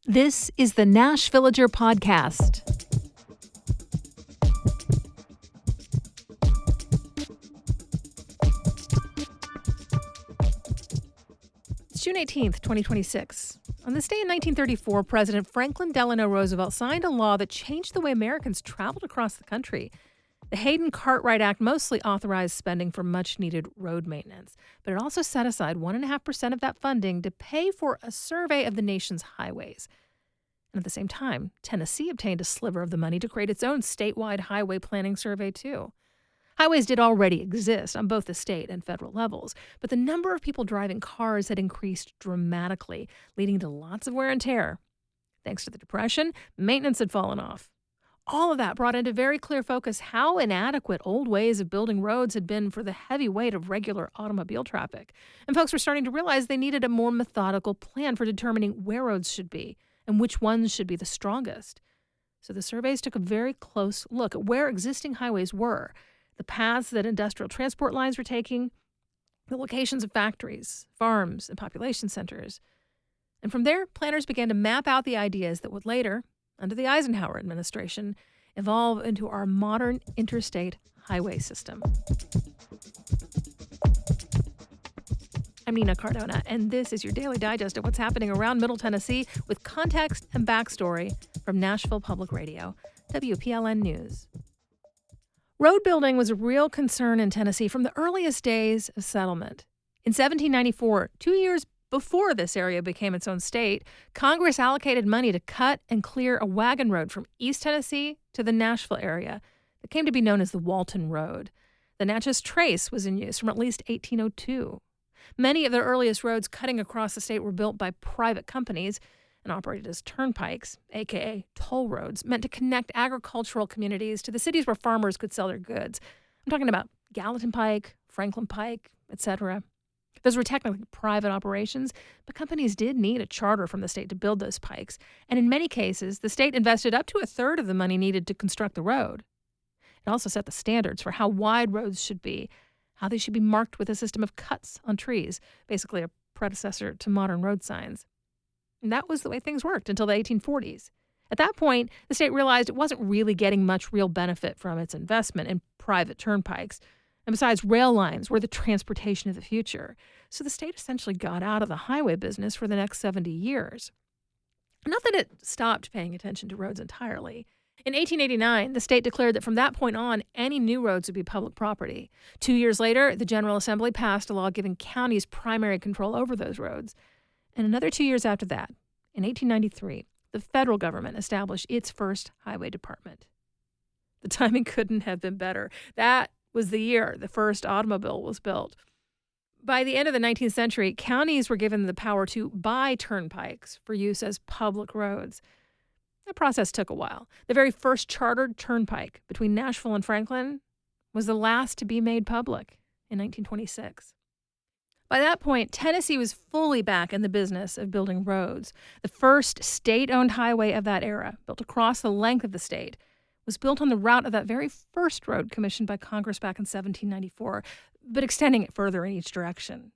This is the Nash Villager Podcast. It's June 18th, 2026. On this day in 1934, President Franklin Delano Roosevelt signed a law that changed the way Americans traveled across the country. The Hayden-Cartwright Act mostly authorized spending for much-needed road maintenance, but it also set aside 1.5% of that funding to pay for a survey of the nation's highways. And at the same time, Tennessee obtained a sliver of the money to create its own statewide highway planning survey, too. Highways did already exist on both the state and federal levels, but the number of people driving cars had increased dramatically, leading to lots of wear and tear. Thanks to the Depression, maintenance had fallen off. All of that brought into very clear focus how inadequate old ways of building roads had been for the heavy weight of regular automobile traffic. And folks were starting to realize they needed a more methodical plan for determining where roads should be and which ones should be the strongest. So the surveys took a very close look at where existing highways were, the paths that industrial transport lines were taking, the locations of factories, farms, and population centers. And from there, planners began to map out the ideas that would later, under the Eisenhower administration, evolve into our modern interstate highway system. I'm Nina Cardona, and this is your daily digest of what's happening around Middle Tennessee with context and backstory from Nashville Public Radio, WPLN News. Road building was a real concern in Tennessee from the earliest days of settlement. In 1794, 2 years before this area became its own state, Congress allocated money to cut and clear a wagon road from East Tennessee to the Nashville area that came to be known as the Walton Road. The Natchez Trace was in use from at least 1802. Many of the earliest roads cutting across the state were built by private companies and operated as turnpikes, a.k.a. toll roads, meant to connect agricultural communities to the cities where farmers could sell their goods. I'm talking about Gallatin Pike, Franklin Pike, etc. Those were technically private operations, but companies did need a charter from the state to build those pikes, and in many cases, the state invested up to a third of the money needed to construct the road. It also set the standards for how wide roads should be, how they should be marked with a system of cuts on trees, basically a predecessor to modern road signs. And that was the way things worked until the 1840s. At that point, the state realized it wasn't really getting much real benefit from its investment in private turnpikes. And besides, rail lines were the transportation of the future. So the state essentially got out of the highway business for the next 70 years. Not that it stopped paying attention to roads entirely. In 1889, the state declared that from that point on, any new roads would be public property. 2 years later, the General Assembly passed a law giving counties primary control over those roads. And another 2 years after that, in 1893, the federal government established its first highway department. The timing couldn't have been better. That was the year the first automobile was built. By the end of the 19th century, counties were given the power to buy turnpikes for use as public roads. That process took a while. The very first chartered turnpike between Nashville and Franklin was the last to be made public in 1926. By that point, Tennessee was fully back in the business of building roads. The first state-owned highway of that era, built across the length of the state, was built on the route of that very first road commissioned by Congress back in 1794, but extending it further in each direction.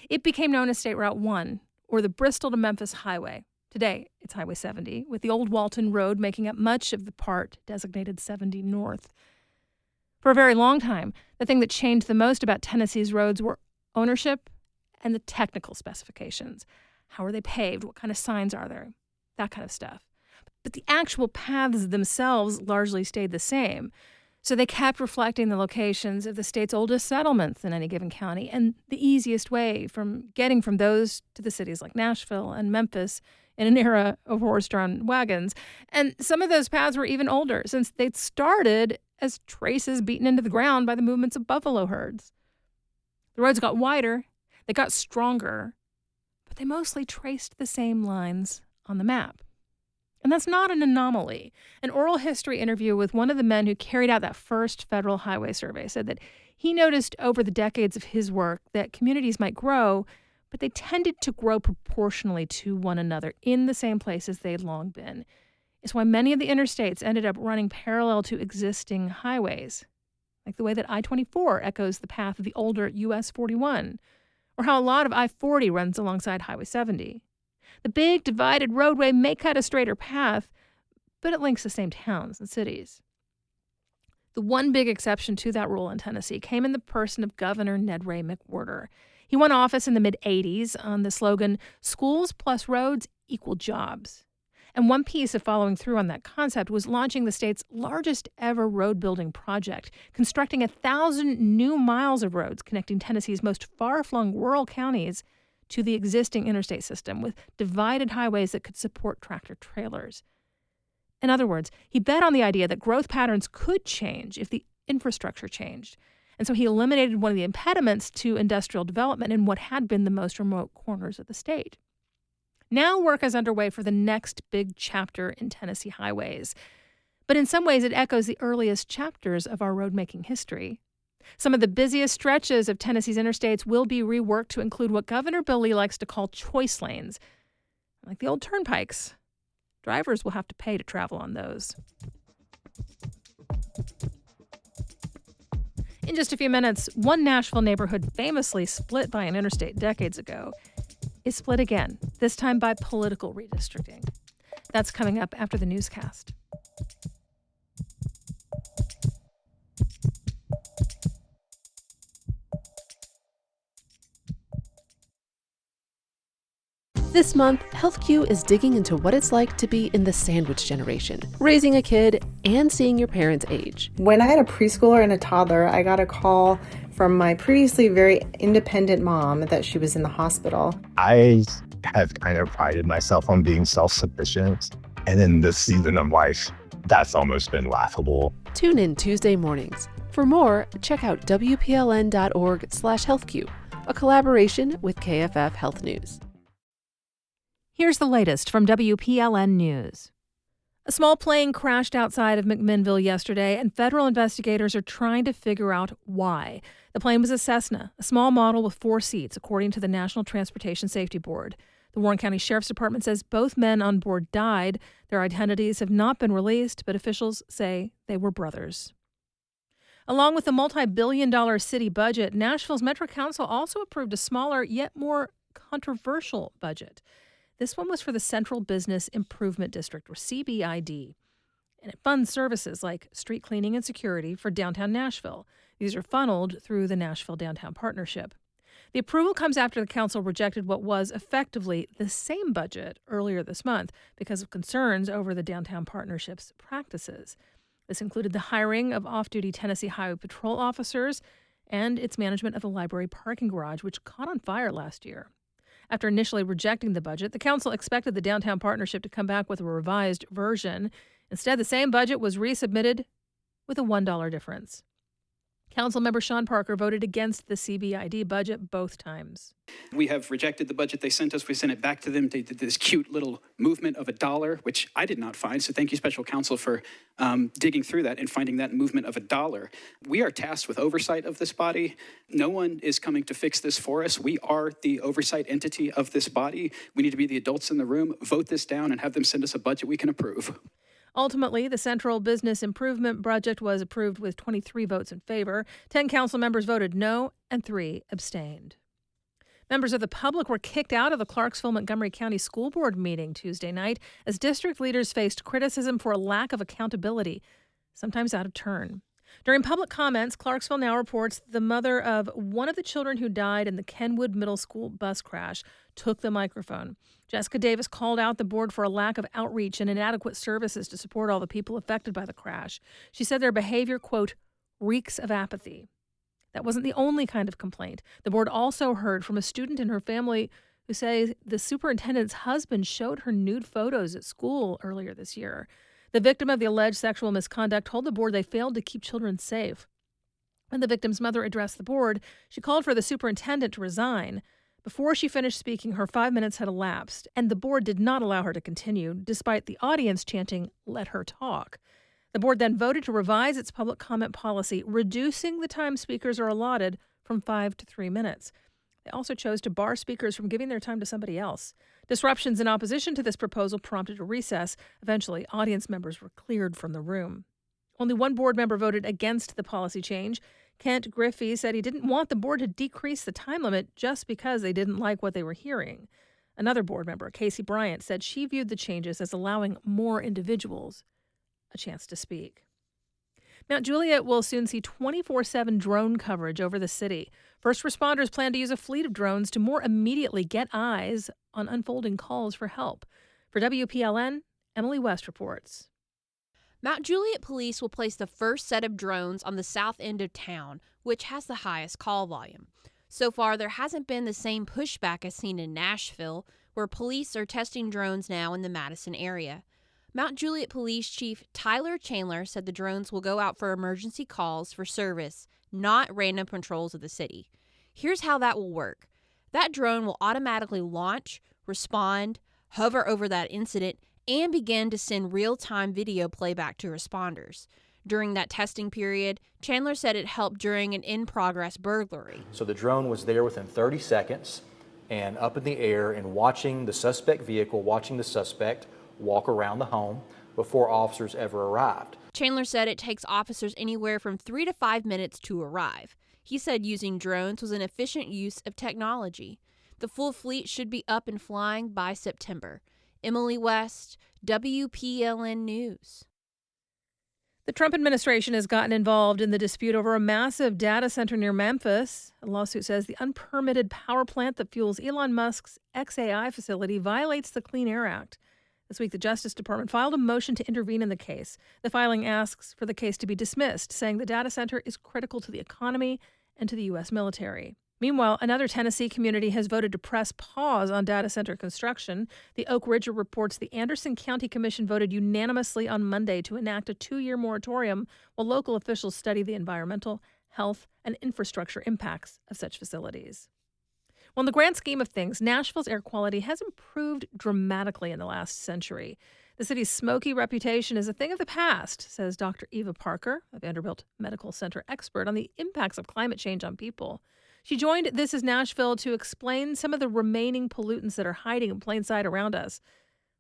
It became known as State Route 1, or the Bristol to Memphis Highway. Today, it's Highway 70, with the old Walton Road making up much of the part designated 70 North. For a very long time, the thing that changed the most about Tennessee's roads were ownership and the technical specifications. How are they paved? What kind of signs are there? That kind of stuff. But the actual paths themselves largely stayed the same. So they kept reflecting the locations of the state's oldest settlements in any given county, and the easiest way from getting from those to the cities like Nashville and Memphis in an era of horse-drawn wagons. And some of those paths were even older, since they'd started as traces beaten into the ground by the movements of buffalo herds. The roads got wider, they got stronger, but they mostly traced the same lines on the map. And that's not an anomaly. An oral history interview with one of the men who carried out that first federal highway survey said that he noticed over the decades of his work that communities might grow, but they tended to grow proportionally to one another in the same places they'd long been. It's why many of the interstates ended up running parallel to existing highways, like the way that I-24 echoes the path of the older US 41, or how a lot of I-40 runs alongside Highway 70. The big divided roadway may cut a straighter path, but it links the same towns and cities. The one big exception to that rule in Tennessee came in the person of Governor Ned Ray McWhorter. He won office in the mid-'80s on the slogan, "Schools plus roads equal jobs." And one piece of following through on that concept was launching the state's largest ever road building project, constructing 1,000 new miles of roads connecting Tennessee's most far-flung rural counties to the existing interstate system with divided highways that could support tractor-trailers. In other words, he bet on the idea that growth patterns could change if the infrastructure changed. And so he eliminated one of the impediments to industrial development in what had been the most remote corners of the state. Now work is underway for the next big chapter in Tennessee highways. But in some ways, it echoes the earliest chapters of our road-making history. Some of the busiest stretches of Tennessee's interstates will be reworked to include what Governor Bill Lee likes to call choice lanes, like the old turnpikes. Drivers will have to pay to travel on those. In just a few minutes, one Nashville neighborhood famously split by an interstate decades ago is split again, this time by political redistricting. That's coming up after the newscast. This month, HealthQ is digging into what it's like to be in the sandwich generation, raising a kid and seeing your parents age. When I had a preschooler and a toddler, I got a call from my previously very independent mom that she was in the hospital. I have kind of prided myself on being self-sufficient. And in this season of life, that's almost been laughable. Tune in Tuesday mornings. For more, check out WPLN.org/HealthQ, a collaboration with KFF Health News. Here's the latest from WPLN News. A small plane crashed outside of McMinnville yesterday, and federal investigators are trying to figure out why. The plane was a Cessna, a small model with 4 seats, according to the National Transportation Safety Board. The Warren County Sheriff's Department says both men on board died. Their identities have not been released, but officials say they were brothers. Along with the multi-billion-dollar city budget, Nashville's Metro Council also approved a smaller yet more controversial budget. This one was for the Central Business Improvement District, or CBID, and it funds services like street cleaning and security for downtown Nashville. These are funneled through the Nashville Downtown Partnership. The approval comes after the council rejected what was effectively the same budget earlier this month because of concerns over the Downtown Partnership's practices. This included the hiring of off-duty Tennessee Highway Patrol officers and its management of the library parking garage, which caught on fire last year. After initially rejecting the budget, the council expected the Downtown Partnership to come back with a revised version. Instead, the same budget was resubmitted with a $1 difference. Councilmember Sean Parker voted against the CBID budget both times. We have rejected the budget they sent us. We sent it back to them. They did this cute little movement of $1, which I did not find. So thank you, Special Counsel, for digging through that and finding that movement of $1. We are tasked with oversight of this body. No one is coming to fix this for us. We are the oversight entity of this body. We need to be the adults in the room, vote this down, and have them send us a budget we can approve. Ultimately, the Central Business Improvement Project was approved with 23 votes in favor. 10 council members voted no, and 3 abstained. Members of the public were kicked out of the Clarksville-Montgomery County School Board meeting Tuesday night as district leaders faced criticism for a lack of accountability, sometimes out of turn. During public comments, Clarksville Now reports the mother of one of the children who died in the Kenwood Middle School bus crash took the microphone. Jessica Davis called out the board for a lack of outreach and inadequate services to support all the people affected by the crash. She said their behavior, quote, reeks of apathy. That wasn't the only kind of complaint. The board also heard from a student and her family who say the superintendent's husband showed her nude photos at school earlier this year. The victim of the alleged sexual misconduct told the board they failed to keep children safe. When the victim's mother addressed the board, she called for the superintendent to resign. Before she finished speaking, her 5 minutes had elapsed, and the board did not allow her to continue, despite the audience chanting, "Let her talk." The board then voted to revise its public comment policy, reducing the time speakers are allotted from 5 to 3 minutes. They also chose to bar speakers from giving their time to somebody else. Disruptions in opposition to this proposal prompted a recess. Eventually, audience members were cleared from the room. Only one board member voted against the policy change. Kent Griffey said he didn't want the board to decrease the time limit just because they didn't like what they were hearing. Another board member, Casey Bryant, said she viewed the changes as allowing more individuals a chance to speak. Mount Juliet will soon see 24/7 drone coverage over the city. First responders plan to use a fleet of drones to more immediately get eyes on unfolding calls for help. For WPLN, Emily West reports. Mount Juliet police will place the first set of drones on the south end of town, which has the highest call volume. So far, there hasn't been the same pushback as seen in Nashville, where police are testing drones now in the Madison area. Mount Juliet Police Chief Tyler Chandler said the drones will go out for emergency calls for service, not random patrols of the city. Here's how that will work. That drone will automatically launch, respond, hover over that incident, and begin to send real-time video playback to responders. During that testing period, Chandler said it helped during an in-progress burglary. So the drone was there within 30 seconds and up in the air and watching the suspect vehicle, watching the suspect walk around the home before officers ever arrived. Chandler said it takes officers anywhere from 3 to 5 minutes to arrive. He said using drones was an efficient use of technology. The full fleet should be up and flying by September. Emily West, WPLN News. The Trump administration has gotten involved in the dispute over a massive data center near Memphis. A lawsuit says the unpermitted power plant that fuels Elon Musk's XAI facility violates the Clean Air Act. This week, the Justice Department filed a motion to intervene in the case. The filing asks for the case to be dismissed, saying the data center is critical to the economy and to the U.S. military. Meanwhile, another Tennessee community has voted to press pause on data center construction. The Oak Ridge reports the Anderson County Commission voted unanimously on Monday to enact a 2-year moratorium while local officials study the environmental, health, and infrastructure impacts of such facilities. Well, in the grand scheme of things, Nashville's air quality has improved dramatically in the last century. The city's smoky reputation is a thing of the past, says Dr. Eva Parker, a Vanderbilt Medical Center expert on the impacts of climate change on people. She joined This Is Nashville to explain some of the remaining pollutants that are hiding in plain sight around us,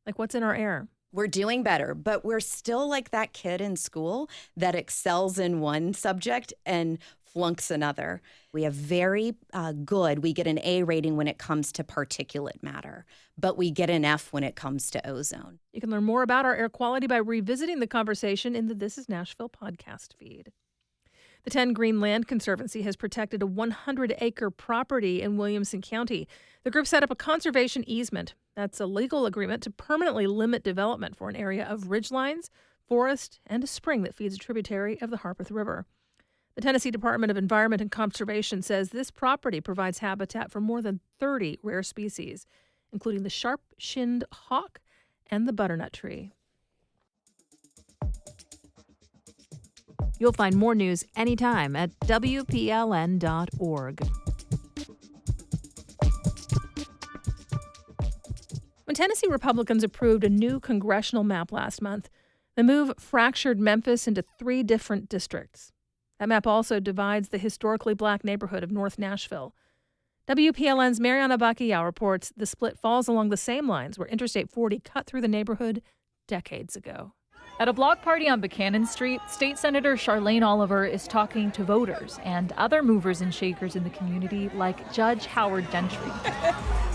like what's in our air. We're doing better, but we're still like that kid in school that excels in one subject and flunks another. We have very good, we get an A rating when it comes to particulate matter, but we get an F when it comes to ozone. You can learn more about our air quality by revisiting the conversation in the This Is Nashville podcast feed. The 10 Green Land Conservancy has protected a 100-acre property in Williamson County. The group set up a conservation easement. That's a legal agreement to permanently limit development for an area of ridgelines, forest, and a spring that feeds a tributary of the Harpeth River. The Tennessee Department of Environment and Conservation says this property provides habitat for more than 30 rare species, including the sharp-shinned hawk and the butternut tree. You'll find more news anytime at WPLN.org. When Tennessee Republicans approved a new congressional map last month, the move fractured Memphis into 3 different districts. That map also divides the historically black neighborhood of North Nashville. WPLN's Mariana Bacallao reports the split falls along the same lines where Interstate 40 cut through the neighborhood decades ago. At a block party on Buchanan Street, State Senator Charlene Oliver is talking to voters and other movers and shakers in the community like Judge Howard Gentry.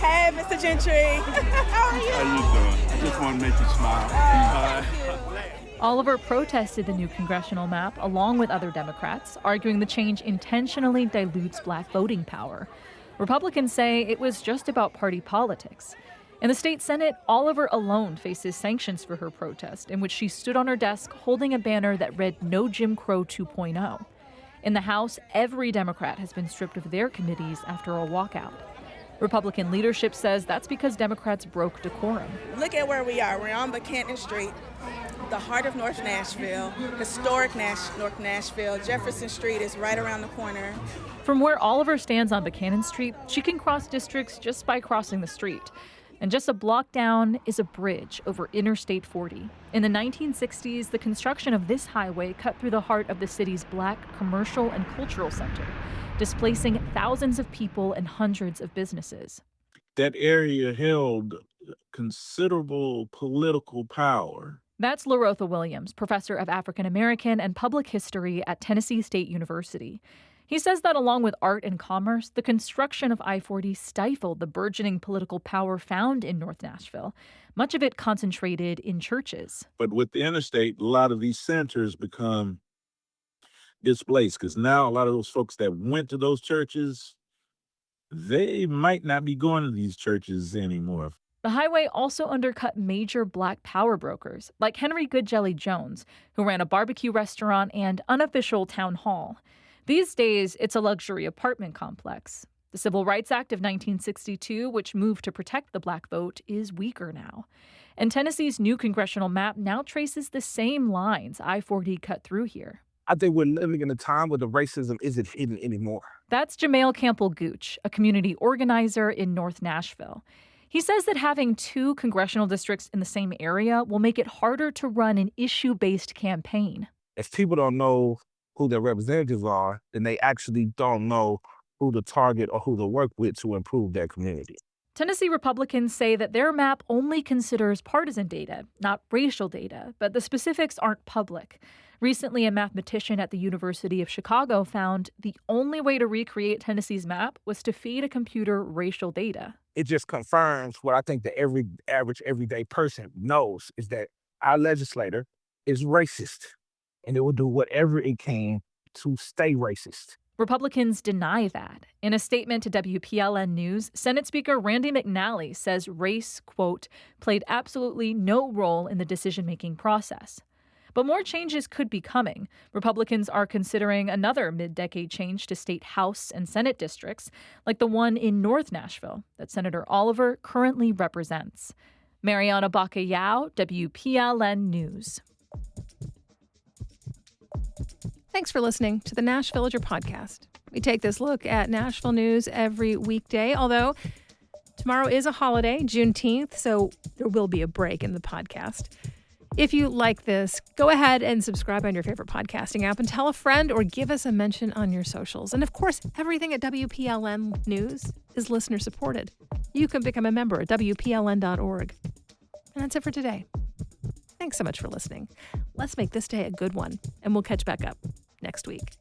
Hey, Mr. Gentry. How are you? How you doing? I just want to make you smile. Oliver protested the new congressional map along with other Democrats, arguing the change intentionally dilutes black voting power. Republicans say it was just about party politics. In the state Senate, Oliver alone faces sanctions for her protest, in which she stood on her desk holding a banner that read No Jim Crow 2.0. In the House, every Democrat has been stripped of their committees after a walkout. Republican leadership says that's because Democrats broke decorum. Look at where we are. We're on Buchanan Street, the heart of North Nashville, historic North Nashville. Jefferson Street is right around the corner. From where Oliver stands on Buchanan Street, she can cross districts just by crossing the street. And just a block down is a bridge over Interstate 40. In the 1960s, the construction of this highway cut through the heart of the city's black commercial and cultural center, displacing thousands of people and hundreds of businesses. That area held considerable political power. That's LaRotha Williams, professor of African American and public history at Tennessee State University. He says that along with art and commerce, the construction of I-40 stifled the burgeoning political power found in North Nashville, much of it concentrated in churches. But with the interstate, a lot of these centers become displaced because now a lot of those folks that went to those churches, they might not be going to these churches anymore. The highway also undercut major black power brokers like Henry Goodjelly Jones, who ran a barbecue restaurant and unofficial town hall. These days, it's a luxury apartment complex. The Civil Rights Act of 1962, which moved to protect the black vote, is weaker now. And Tennessee's new congressional map now traces the same lines I-40 cut through here. I think we're living in a time where the racism isn't hidden anymore. That's Jamail Campbell-Gooch, a community organizer in North Nashville. He says that having two congressional districts in the same area will make it harder to run an issue-based campaign. If people don't know who their representatives are, then they actually don't know who to target or who to work with to improve their community. Tennessee Republicans say that their map only considers partisan data, not racial data, but the specifics aren't public. Recently, a mathematician at the University of Chicago found the only way to recreate Tennessee's map was to feed a computer racial data. It just confirms what I think the average everyday person knows, is that our legislator is racist, and it will do whatever it can to stay racist. Republicans deny that. In a statement to WPLN News, Senate Speaker Randy McNally says race, quote, played absolutely no role in the decision-making process. But more changes could be coming. Republicans are considering another mid-decade change to state House and Senate districts, like the one in North Nashville that Senator Oliver currently represents. Mariana Bacallao, WPLN News. Thanks for listening to the Nash Villager podcast. We take this look at Nashville news every weekday, although tomorrow is a holiday, Juneteenth, so there will be a break in the podcast. If you like this, go ahead and subscribe on your favorite podcasting app and tell a friend or give us a mention on your socials. And of course, everything at WPLN News is listener supported. You can become a member at WPLN.org. And that's it for today. Thanks so much for listening. Let's make this day a good one, and we'll catch back up next week.